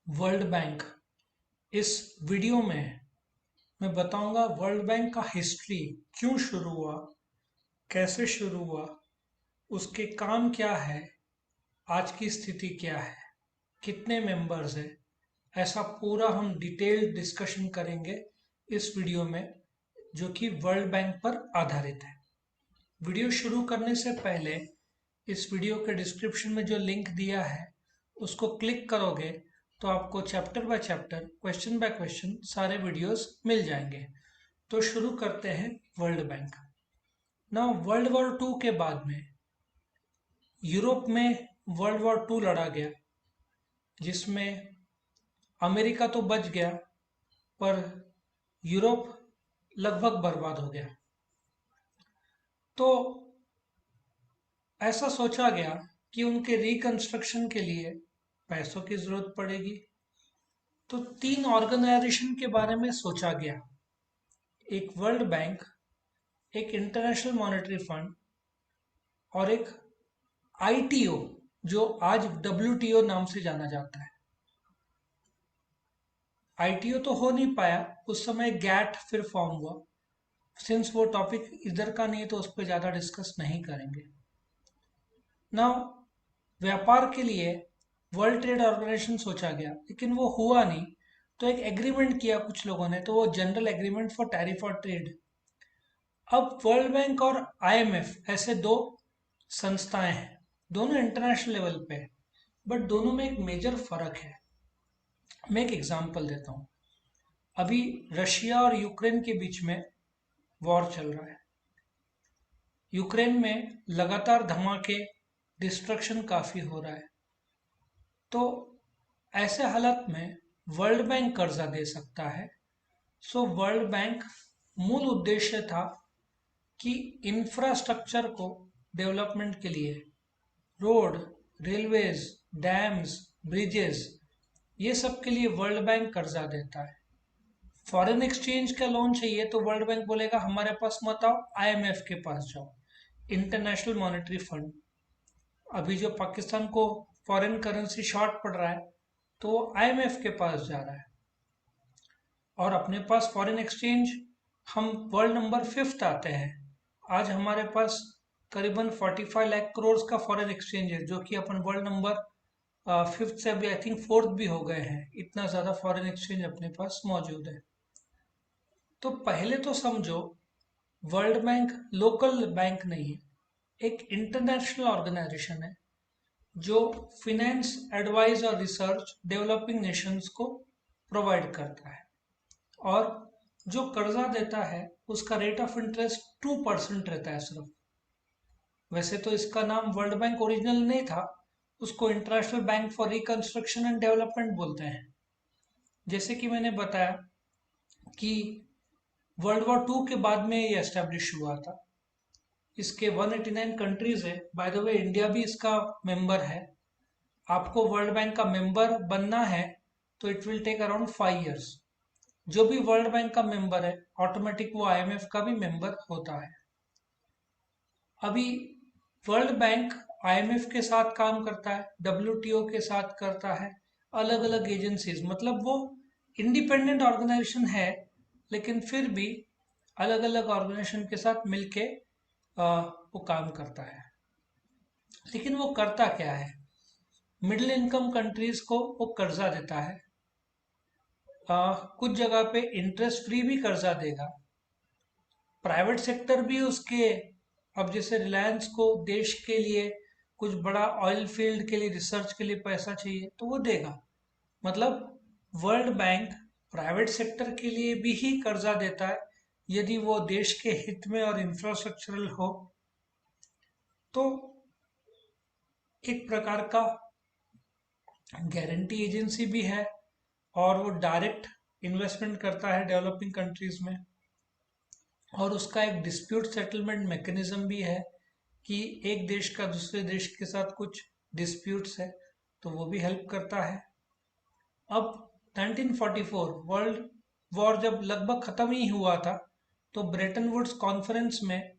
World bank. इस video में मैं बताऊंगा वर्ल्ड बैंक का हिस्ट्री, क्यों शुरू हुआ, कैसे शुरू हुआ, उसके काम क्या है, आज की स्थिति क्या है, कितने मेंबर्स हैं। ऐसा पूरा हम डिटेल्ड डिस्कशन करेंगे इस वीडियो में, जो कि वर्ल्ड बैंक पर आधारित है। वीडियो शुरू करने से पहले इस वीडियो के डिस्क्रिप्शन में जो लिंक दिया है उसको क्लिक करोगे तो आपको chapter by chapter, question by question सारे वीडियोस मिल जाएंगे। तो शुरू करते हैं वर्ल्ड बैंक। ना वर्ल्ड वॉर 2 के बाद में यूरोप में वर्ल्ड वॉर 2 लड़ा गया, जिसमें अमेरिका तो बच गया पर यूरोप लगभग बर्बाद हो गया। तो ऐसा सोचा गया कि उनके रिकंस्ट्रक्शन के लिए पैसों की जरूरत पड़ेगी। तो 3 ऑर्गेनाइजेशन के बारे में सोचा गया, एक वर्ल्ड बैंक, एक इंटरनेशनल मॉनेटरी फंड और एक आईटीओ, जो आज डब्ल्यूटीओ नाम से जाना जाता है। आईटीओ तो हो नहीं पाया उस समय, गैट फिर फॉर्म हुआ। सिंस वो टॉपिक इधर का नहीं है तो उस पर ज़्यादा डिस्कस नहीं करेंगे। नाउ व्यापार के लिए वर्ल्ड ट्रेड ऑर्गेनाइजेशन सोचा गया, लेकिन वो हुआ नहीं। तो एक एग्रीमेंट किया कुछ लोगों ने, तो वो जनरल एग्रीमेंट फॉर टैरिफ और ट्रेड। अब वर्ल्ड बैंक और आईएमएफ ऐसे दो संस्थाएं हैं, दोनों इंटरनेशनल लेवल पे है, बट दोनों में एक मेजर फर्क है। मैं एक एग्जांपल देता हूँ। अभी रशिया और यूक्रेन के बीच में वॉर चल रहा है। यूक्रेन में लगातार धमाके, डिस्ट्रक्शन काफ़ी हो रहा है। तो ऐसे हालत में वर्ल्ड बैंक कर्जा दे सकता है। सो वर्ल्ड बैंक मूल उद्देश्य था कि इंफ्रास्ट्रक्चर को डेवलपमेंट के लिए, रोड, रेलवेज, डैम्स, ब्रिजेस, ये सब के लिए वर्ल्ड बैंक कर्जा देता है। फॉरेन एक्सचेंज का लोन चाहिए तो वर्ल्ड बैंक बोलेगा हमारे पास मत आओ, आईएमएफ के पास जाओ, इंटरनेशनल मॉनेटरी फंड। अभी जो पाकिस्तान को फॉरेन करेंसी शॉर्ट पड़ रहा है तो वो आईएमएफ के पास जा रहा है। और अपने पास फॉरेन एक्सचेंज, हम वर्ल्ड नंबर 5th आते हैं। आज हमारे पास करीबन 45 लाख करोड़ का फॉरेन एक्सचेंज है, जो कि अपन वर्ल्ड नंबर 5th से अभी आई थिंक 4th भी हो गए हैं। इतना ज़्यादा फॉरेन एक्सचेंज अपने पास मौजूद है। तो पहले तो समझो वर्ल्ड बैंक लोकल बैंक नहीं है, एक इंटरनेशनल ऑर्गेनाइजेशन है जो फिनेंस, एडवाइस और रिसर्च डेवलपिंग नेशंस को प्रोवाइड करता है। और जो कर्जा देता है उसका रेट ऑफ इंटरेस्ट 2% रहता है सिर्फ। वैसे तो इसका नाम वर्ल्ड बैंक ओरिजिनल नहीं था, उसको international bank for reconstruction and development बोलते हैं। जैसे कि मैंने बताया कि वर्ल्ड वॉर 2 के बाद में ये एस्टेब्लिश हुआ था। इसके 189 कंट्रीज है, बाय द वे इंडिया भी इसका मेंबर है। आपको वर्ल्ड बैंक का मेंबर बनना है तो it will take around 5 years। जो भी वर्ल्ड बैंक का मेंबर है ऑटोमेटिक वो आईएमएफ का भी मेंबर होता है। अभी वर्ल्ड बैंक आईएमएफ के साथ काम करता है, डब्ल्यूटीओ के साथ करता है, अलग अलग एजेंसीज, मतलब वो इंडिपेंडेंट ऑर्गेनाइजेशन है, लेकिन फिर भी अलग अलग ऑर्गेनाइजेशन के साथ मिलके वो काम करता है। लेकिन वो करता क्या है? मिडिल इनकम कंट्रीज को वो कर्जा देता है। कुछ जगह पे इंटरेस्ट फ्री भी कर्जा देगा। प्राइवेट सेक्टर भी उसके, अब जैसे रिलायंस को देश के लिए कुछ बड़ा ऑयल फील्ड के लिए, रिसर्च के लिए पैसा चाहिए तो वो देगा। मतलब वर्ल्ड बैंक प्राइवेट सेक्टर के लिए भी ही कर्जा देता है यदि वो देश के हित में और इंफ्रास्ट्रक्चरल हो। तो एक प्रकार का गारंटी एजेंसी भी है और वो डायरेक्ट इन्वेस्टमेंट करता है डेवलपिंग कंट्रीज में। और उसका एक डिस्प्यूट सेटलमेंट मैकेनिज्म भी है कि एक देश का दूसरे देश के साथ कुछ डिस्प्यूट्स है तो वो भी हेल्प करता है। अब 1944 वर्ल्ड वॉर जब लगभग खत्म ही हुआ था तो ब्रेटन वुड्स कॉन्फ्रेंस में,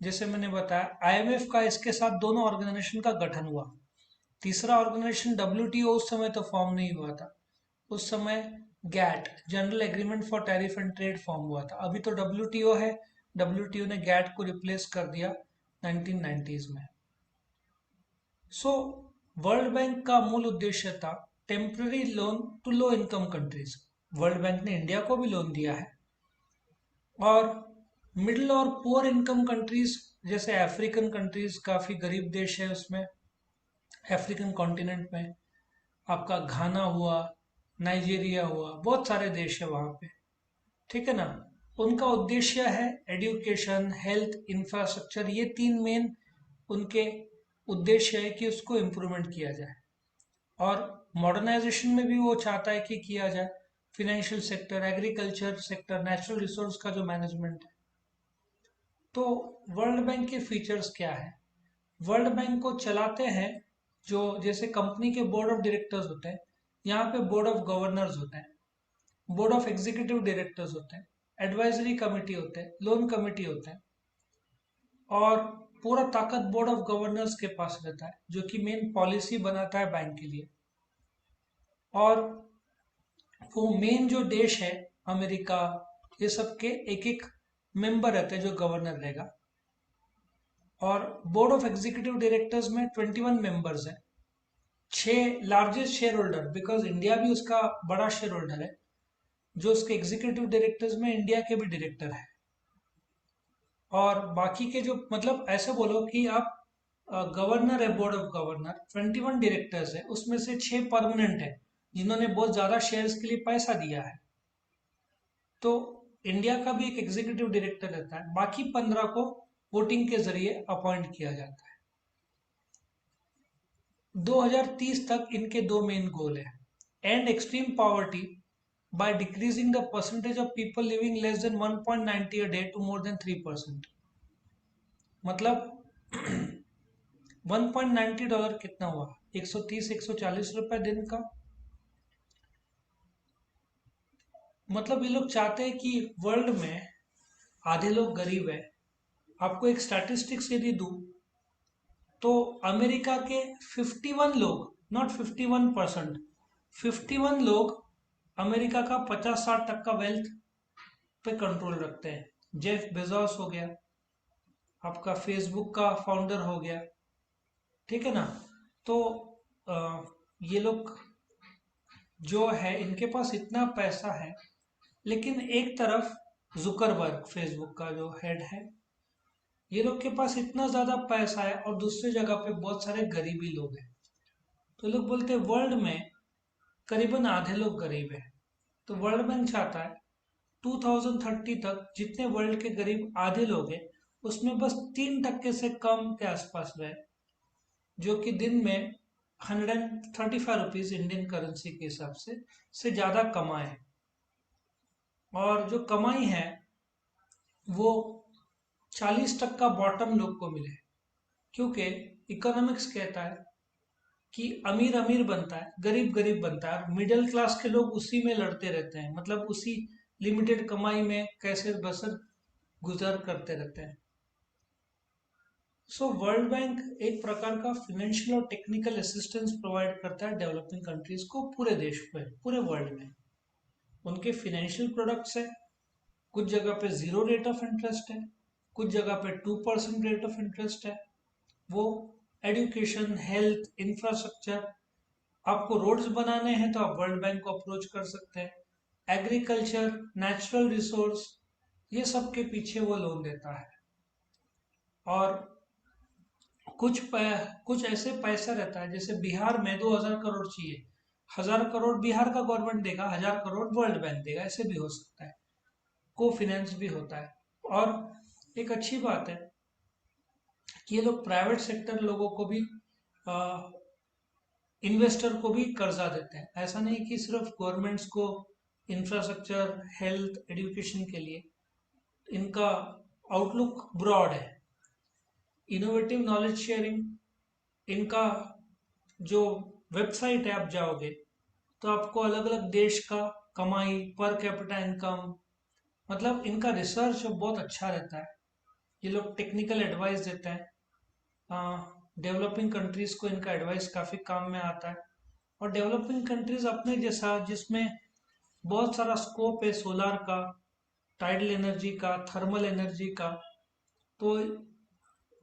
जैसे मैंने बताया, आईएमएफ का इसके साथ दोनों ऑर्गेनाइजेशन का गठन हुआ। तीसरा ऑर्गेनाइजेशन डब्ल्यूटीओ उस समय तो फॉर्म नहीं हुआ था। उस समय GATT, general agreement for tariff and trade, form हुआ था। अभी तो डब्ल्यूटीओ है, डब्ल्यूटीओ ने गैट को रिप्लेस कर दिया 1990s में। सो वर्ल्ड बैंक का मूल उद्देश्य था temporary loan to low income countries. World bank ने इंडिया को भी लोन दिया है, और मिडिल और पुअर इनकम कंट्रीज जैसे अफ्रीकन कंट्रीज, काफ़ी गरीब देश है उसमें, अफ्रीकन कॉन्टिनेंट में आपका घाना हुआ, नाइजीरिया हुआ, बहुत सारे देश है वहाँ पे, ठीक है ना। उनका उद्देश्य है एजुकेशन, हेल्थ, इंफ्रास्ट्रक्चर, ये तीन मेन उनके उद्देश्य है कि उसको इम्प्रूवमेंट किया जाए। और मॉडर्नाइजेशन में भी वो चाहता है कि किया जाए, financial sector, agriculture sector, natural resource का जो मैनेजमेंट है। तो वर्ल्ड बैंक के फीचर्स क्या है? वर्ल्ड बैंक को चलाते हैं जो, जैसे कंपनी के बोर्ड ऑफ डायरेक्टर्स होते हैं, यहाँ पे बोर्ड ऑफ गवर्नर्स होते हैं, बोर्ड ऑफ एग्जीक्यूटिव डायरेक्टर्स होते हैं, एडवाइजरी कमेटी होते हैं, लोन कमेटी होते हैं, और पूरा ताकत बोर्ड ऑफ गवर्नर्स के पास रहता है जो कि मेन पॉलिसी बनाता है बैंक के लिए। और वो मेन जो देश है, अमेरिका, ये सब के एक एक मेंबर रहते हैं जो गवर्नर रहेगा। और बोर्ड ऑफ एग्जीक्यूटिव डायरेक्टर्स में 21 मेंबर्स हैं। 6 largest share holder, because India भी उसका बड़ा शेयर होल्डर है, जो उसके एग्जीक्यूटिव डायरेक्टर्स में इंडिया के भी डायरेक्टर है। और बाकी के जो, मतलब ऐसे बोलो कि आप गवर्नर है, बोर्ड ऑफ गवर्नर 21 डायरेक्टर्स है, उसमें से 6 परमानेंट है जिन्होंने बहुत ज़्यादा शेयर्स के लिए पैसा दिया है। तो इंडिया का भी एक एग्जीक्यूटिव डायरेक्टर रहता है, बाकी 15 को वोटिंग के जरिए अपॉइंट किया जाता है। 2030 तक इनके दो मेन गोल है: and extreme poverty by decreasing the percentage of people living less than 1.90 a day to more than 3%। मतलब $1.90 कितना हुआ? 130-140 रुपए दिन का। मतलब ये लोग चाहते हैं कि वर्ल्ड में आधे लोग गरीब है। आपको एक स्टैटिस्टिक्स यदि दूं तो अमेरिका के 51 लोग, नॉट 51%, 51 लोग अमेरिका का 50-60 तक का वेल्थ पे कंट्रोल रखते हैं। जेफ बेजोस हो गया, आपका फेसबुक का फाउंडर हो गया, ठीक है ना। तो अ, ये लोग जो है, इनके पास इतना पैसा है, लेकिन एक तरफ जुकरबर्ग, फेसबुक का जो हेड है, ये लोग के पास इतना ज्यादा पैसा है और दूसरी जगह पे बहुत सारे गरीबी लोग हैं। तो लोग बोलते हैं वर्ल्ड में करीबन आधे लोग गरीब हैं। तो वर्ल्ड बैंक चाहता है 2030 तक जितने वर्ल्ड के करीब आधे लोग हैं, उसमें बस 3% से कम के आसपास रहे, जो कि दिन में 135 रुपीज इंडियन करेंसी के हिसाब से ज़्यादा कमाए। और जो कमाई है वो 40% का बॉटम लोग को मिले, क्योंकि इकोनॉमिक्स कहता है कि अमीर अमीर बनता है, गरीब गरीब बनता है, और मिडिल क्लास के लोग उसी में लड़ते रहते हैं, मतलब उसी लिमिटेड कमाई में कैसे बसर गुजर करते रहते हैं। सो वर्ल्ड बैंक एक प्रकार का फिनेंशियल और टेक्निकल असिस्टेंस प्रोवाइड करता है डेवलपिंग कंट्रीज को, पूरे देश में, पूरे वर्ल्ड में। उनके फिनेंशियल प्रोडक्ट्स है, कुछ जगह पे 0 रेट ऑफ इंटरेस्ट है, कुछ जगह पे 2% रेट ऑफ इंटरेस्ट है। वो एजुकेशन, हेल्थ, इंफ्रास्ट्रक्चर, आपको रोड्स बनाने हैं तो आप वर्ल्ड बैंक को अप्रोच कर सकते हैं। एग्रीकल्चर, नेचुरल रिसोर्स, ये सब के पीछे वो लोन देता है। और कुछ ऐसे पैसा रहता है, जैसे बिहार में 2000 करोड़ चाहिए, 1000 करोड़ बिहार का गवर्नमेंट देगा, 1000 करोड़ वर्ल्ड बैंक देगा, ऐसे भी हो सकता है। को फिनेंस भी होता है। और एक अच्छी बात है कि ये लोग प्राइवेट सेक्टर लोगों को भी, इन्वेस्टर को भी कर्जा देते हैं। ऐसा नहीं कि सिर्फ गवर्नमेंट्स को इंफ्रास्ट्रक्चर, हेल्थ, एजुकेशन के लिए। इनका आउटलुक ब्रॉड है। इनोवेटिव नॉलेज शेयरिंग, इनका जो वेबसाइट है, आप जाओगे तो आपको अलग अलग देश का कमाई, पर कैपिटा इनकम, मतलब इनका रिसर्च बहुत अच्छा रहता है। ये लोग टेक्निकल एडवाइस देते हैं, डेवलपिंग कंट्रीज को इनका एडवाइस काफ़ी काम में आता है। और डेवलपिंग कंट्रीज अपने जैसा जिसमें बहुत सारा स्कोप है सोलार का, टाइडल एनर्जी का, थर्मल एनर्जी का, तो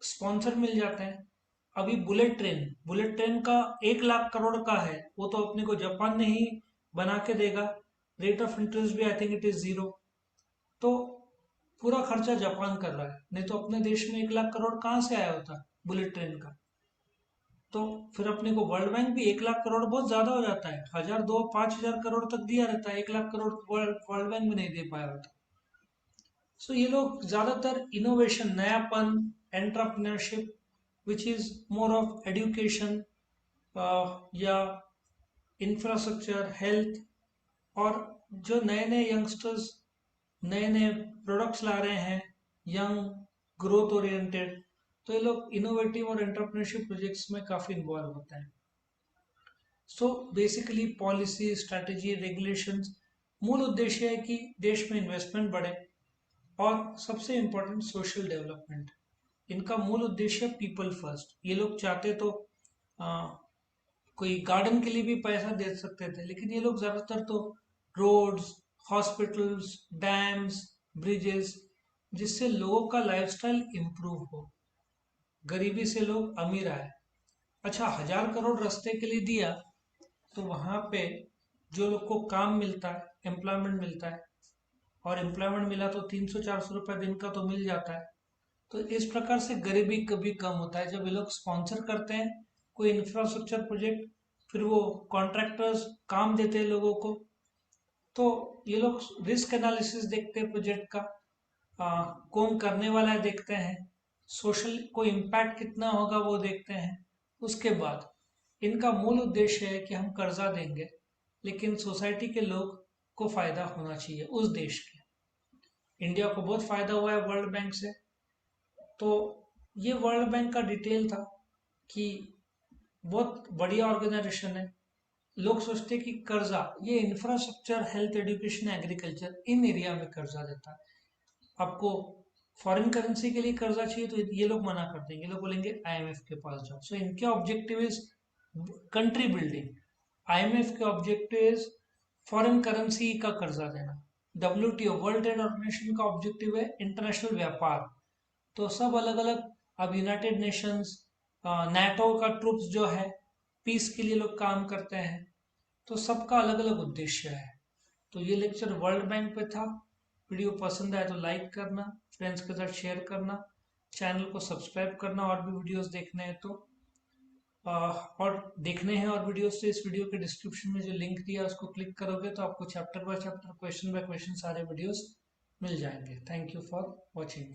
स्पॉन्सर मिल जाते हैं। अभी बुलेट ट्रेन का 1 लाख करोड़ का है, वो तो अपने को जापान ने ही बना के देगा। रेट ऑफ इंटरेस्ट भी आई थिंक इट इज 0। तो पूरा खर्चा जापान कर रहा है, नहीं तो अपने देश में 1 लाख करोड़ कहाँ से आया होता बुलेट ट्रेन का। तो फिर अपने को वर्ल्ड बैंक भी 1 लाख करोड़ बहुत ज्यादा हो जाता है, 1000, 2000, 5000 करोड़ तक दिया रहता है, 1 लाख करोड़ वर्ल्ड बैंक भी नहीं दे पाया होता। सो ये लोग ज्यादातर इनोवेशन, नयापन, entrepreneurship which is more of education या इंफ्रास्ट्रक्चर, हेल्थ, और जो नए नए यंगस्टर्स नए नए प्रोडक्ट्स ला रहे हैं, यंग, ग्रोथ ओरिएंटेड, तो ये लोग इनोवेटिव और एंटरप्रेन्योरशिप प्रोजेक्ट्स में काफी इन्वॉल्व होते हैं। So basically policy, strategy, regulations, मूल उद्देश्य है कि देश में इन्वेस्टमेंट बढ़े और सबसे इम्पोर्टेंट सोशल डेवलपमेंट। इनका मूल उद्देश्य पीपल फर्स्ट। ये लोग चाहते तो आ, कोई गार्डन के लिए भी पैसा दे सकते थे, लेकिन ये लोग ज्यादातर तो रोड्स, हॉस्पिटल्स, डैम्स, ब्रिजेस, जिससे लोगों का लाइफस्टाइल इम्प्रूव हो, गरीबी से लोग अमीर आए। अच्छा, 1000 करोड़ रास्ते के लिए दिया, तो वहां पे जो लोग को काम मिलता है, एम्प्लॉयमेंट मिलता है, और एम्प्लॉयमेंट मिला तो 300-400 रुपये दिन का तो मिल जाता है। तो इस प्रकार से गरीबी कभी कम होता है जब ये लोग स्पॉन्सर करते हैं कोई इंफ्रास्ट्रक्चर प्रोजेक्ट, फिर वो कॉन्ट्रैक्टर्स काम देते हैं लोगों को। तो ये लोग रिस्क एनालिसिस देखते हैं प्रोजेक्ट का, कौन करने वाला है देखते हैं, सोशल को इम्पैक्ट कितना होगा वो देखते हैं। उसके बाद इनका मूल उद्देश्य है कि हम कर्जा देंगे, लेकिन सोसाइटी के लोग को फायदा होना चाहिए उस देश के। इंडिया को बहुत फायदा हुआ है वर्ल्ड बैंक से। तो ये वर्ल्ड बैंक का डिटेल था कि बहुत बढ़िया ऑर्गेनाइजेशन है। लोग सोचते हैं कि कर्जा, ये इंफ्रास्ट्रक्चर, हेल्थ, एजुकेशन, एग्रीकल्चर, इन एरिया में कर्जा देता है। आपको फॉरेन करेंसी के लिए कर्जा चाहिए तो ये लोग मना कर देंगे, ये लोग बोलेंगे आईएमएफ के पास जाओ। सो इनके objective is country building, IMF के ऑब्जेक्टिव इज फॉरेन करेंसी का कर्जा देना, डब्ल्यूटीओ, वर्ल्ड ट्रेड ऑर्गेनाइजेशन का ऑब्जेक्टिव है इंटरनेशनल व्यापार। तो सब अलग अलग, अब यूनाइटेड नेशंस, नाटो का ट्रुप्स जो है, पीस के लिए लोग काम करते हैं। तो सबका अलग अलग उद्देश्य है। तो ये लेक्चर वर्ल्ड बैंक पे था। वीडियो पसंद आए तो लाइक करना, फ्रेंड्स के साथ शेयर करना, चैनल को सब्सक्राइब करना, और भी वीडियोस देखने हैं तो और देखने हैं और वीडियोस तो इस वीडियो के डिस्क्रिप्शन में जो लिंक दिया है उसको क्लिक करोगे तो आपको chapter by chapter, question by question सारे वीडियोस मिल जाएंगे। Thank you for watching.